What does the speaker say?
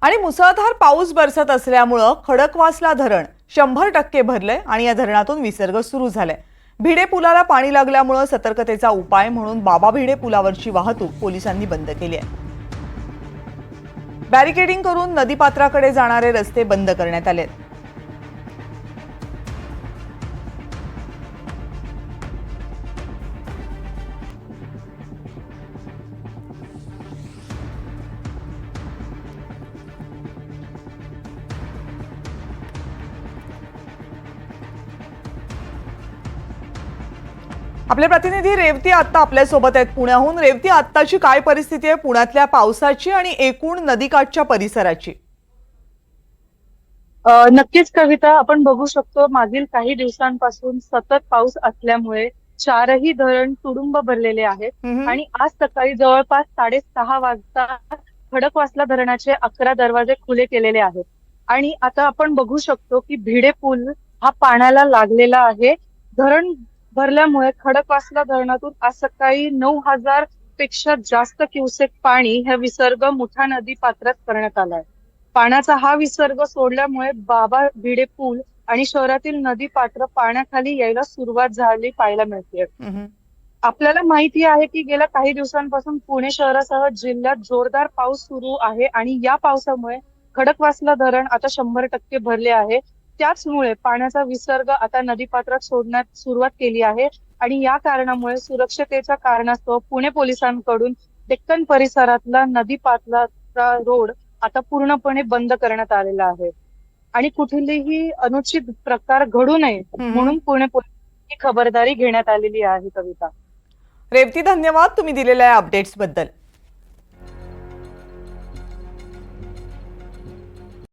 आणि मुसळधार पाऊस बरसत असल्यामुळे खडकवासला धरण 100% भरले आणि या धरणातून विसर्ग सुरू झालाय। भिडे पुलाला पाणी लागल्यामुळे सतर्कतेचा उपाय म्हणून बाबा भिडे पुलावरची वाहतूक पोलिसांनी बंद केली आहे। बॅरिकेडिंग करून नदीपात्राकडे जाणारे रस्ते बंद करण्यात आले। आपले प्रतिनिधी रेवती आत्ता आपल्या सोबत आहेत पुण्याहून। रेवती, आत्ताची काय परिस्थिती आहे पुण्यातल्या पावसाची आणि एकूण नदीकाठच्या परिसराची? नक्कीच कविता, आपण बघू शकतो मागील काही दिवसांपासून सतत पाऊस असल्यामुळे चारही धरण तुडुंब भरलेले आहेत आणि आज सकाळी जवळपास 6:30 वाजता खडकवासला धरणाचे 11 दरवाजे खुले केलेले आहेत आणि आता आपण बघू शकतो की भिडे पूल हा पाण्याला लागलेला आहे। धरण भरल्यामुळे खडकवासला धरणातून आज सकाळी 9,000 पेक्षा जास्त क्युसेक पाणी हे विसर्ग मुठा नदी पात्रात करण्यात आलाय। पाण्याचा हा विसर्ग सोडल्यामुळे बाबा भिडे पूल आणि शहरातील नदी पात्र पाण्याखाली यायला सुरुवात झाली पाहायला मिळते। आपल्याला माहिती आहे की गेल्या काही दिवसांपासून पुणे शहरासह जिल्ह्यात जोरदार पाऊस सुरू आहे आणि या पावसामुळे खडकवासला धरण आता 100% भरले आहे। त्याचमुळे पाण्याचा विसर्ग आता नदीपात्रात सोडण्यात सुरुवात केली आहे आणि या कारणामुळे सुरक्षतेच्या कारणास्तव पुणे पोलिसांकडून डेक्कन परिसरातला नदीपात्राचा रोड आता पूर्णपणे बंद करण्यात आलेला आहे आणि कुठलेही अनुचित प्रकार घडू नये म्हणून पुणे पोलिसांची खबरदारी घेण्यात आलेली आहे। कविता, रेवती, धन्यवाद तुम्ही दिलेल्या अपडेट्स बद्दल।